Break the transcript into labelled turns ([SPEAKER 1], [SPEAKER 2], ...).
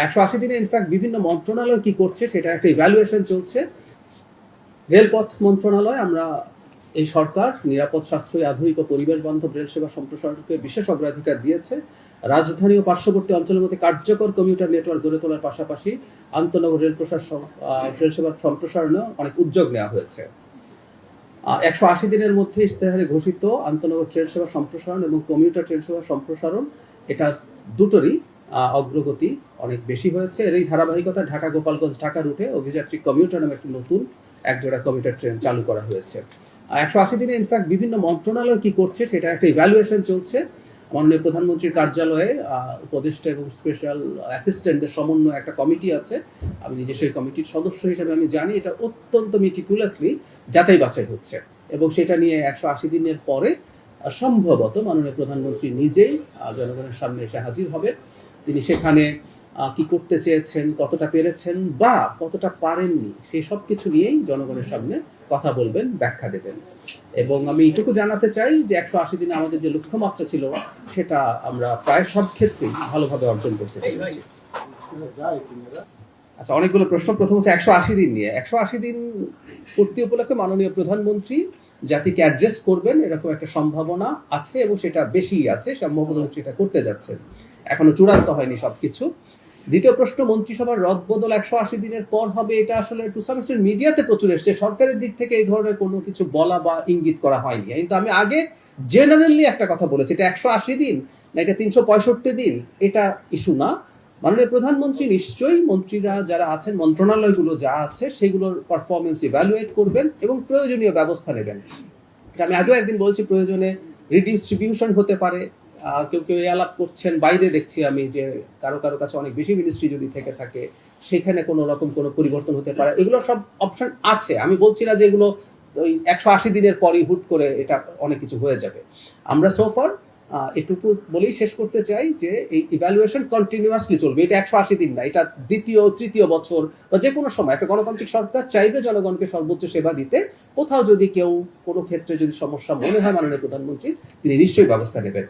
[SPEAKER 1] 180 দিনে ইনফ্যাক্ট বিভিন্ন মন্ত্রণালয় কি করছে সেটা একটা ইভ্যালুয়েশন চলছে। রেলপথ মন্ত্রণালয় আমরা এই সরকার নিরাপদ, সাশ্রয়ী, আধুনিক ও পরিবেশ বান্ধব রেল সেবা সম্প্রসারণকে বিশেষ অগ্রাধিকার দিয়েছে। রাজধানী ও পার্শ্ববর্তী অঞ্চলের মধ্যে কার্যকর কমিউটার নেটওয়ার্ক গড়ে তোলার পাশাপাশি আন্তনগর রেল সেবার সম্প্রসারণে অনেক উদ্যোগ নেওয়া হয়েছে। 180 দিনের মধ্যে ইশতেহারে ঘোষিত আন্তনগর ট্রেন সেবা সম্প্রসারণ এবং কমিউটার ট্রেন সেবা সম্প্রসারণ এটা দুটোরই অগ্রগতি অনেক বেশি হয়েছে। এর এই ধারাবাহিকতা ঢাকা গোপালগঞ্জ ঢাকা রুটে অভিযাত্রী কমিউটার নামে একটি নতুন একজোড়া কমিউটার ট্রেন চালু করা হয়েছে। 180 দিনে ইনফ্যাক্ট বিভিন্ন মন্ত্রণালয় কি করছে সেটা একটা ইভ্যালুয়েশন চলছে। মাননীয় প্রধানমন্ত্রীর কার্যালয়ে উপদেষ্টা এবং স্পেশাল অ্যাসিস্ট্যান্টদের সমন্বয়ে একটা কমিটি আছে। আমি নিজে সেই কমিটির সদস্য হিসেবে আমি জানি এটা অত্যন্ত মেটিকুলাসলি যাচাই বাছাই হচ্ছে এবং সেটা নিয়ে 180 দিনের পরে সম্ভবত মাননীয় প্রধানমন্ত্রী নিজেই জনগণের সামনে এসে হাজির হবে। তিনি সেখানে কি করতে চেয়েছেন, কতটা পেরেছেন বা কতটা পারেননি সেই সব কিছু নিয়েই জনগণের সামনে কথা বলবেন, ব্যাখ্যা দেবেন। এবং আমি এটুকু জানাতে চাই যে 180 দিনে আমাদের যে লক্ষ্যমাত্রা ছিল সেটা আমরা প্রায় সব ক্ষেত্রেই ভালোভাবে অর্জন করতে পেরেছি। আচ্ছা, অনেকগুলো প্রশ্ন। প্রথম হচ্ছে 180 দিন নিয়ে। 180 দিন পূর্তি উপলক্ষে মাননীয় প্রধানমন্ত্রী জাতিকে অ্যাড্রেস করবেন এরকম একটা সম্ভাবনা আছে এবং সেটা বেশি আছে, সম্ভবত সেটা করতে যাচ্ছেন। এখনো চূড়ান্ত হয়নি সবকিছু। দ্বিতীয় প্রশ্ন, মন্ত্রিসভার রদবদল 180 দিনের পর হবে, এটা আসলে টু সাম এক্সটেন্ট মিডিয়াতে প্রচুর এসছে। সরকারের দিক থেকে এই ধরনের কোনো কিছু বলা বা ইঙ্গিত করা হয়নি। কিন্তু আমি আগে জেনারেলি একটা কথা বলেছি, এটা 180 দিন না এটা 365 দিন, এটা ইস্যু না। মাননীয় প্রধানমন্ত্রী নিশ্চয়ই মন্ত্রীরা যারা আছেন, মন্ত্রণালয়গুলো যা আছে সেগুলোর পারফরমেন্স ইভ্যালুয়েট করবেন এবং প্রয়োজনীয় ব্যবস্থা নেবেন। এটা আমি আগেও একদিন বলছি, প্রয়োজনে রিডিস্ট্রিবিউশন হতে পারে। কেউ কেউ আলাপ করছেন, বাইরে দেখছি আমি যে কারো কারো কাছে অনেক বেশি মিনিস্ট্রি যদি থেকে থাকে সেখানে কোনো রকম কোনো পরিবর্তন হতে পারে। এগুলো সব অপশন আছে। আমি বলছি না যে এগুলো ওই 180 দিনের পরই হুট করে এটা অনেক কিছু হয়ে যাবে। আমরা সোফার এটুকু বলেই শেষ করতে চাই যে এই ইভ্যালুয়েশন কন্টিনিউয়াসলি চলবে। এটা 180 দিন না, এটা দ্বিতীয় তৃতীয় বছর বা যে কোনো সময় একটা গণতান্ত্রিক সরকার চাইবে জনগণকে সর্বোচ্চ সেবা দিতে। কোথাও যদি কেউ কোনো ক্ষেত্রে যদি সমস্যা মনে হয় মাননীয় প্রধানমন্ত্রী, তিনি নিশ্চয়ই ব্যবস্থা নেবেন।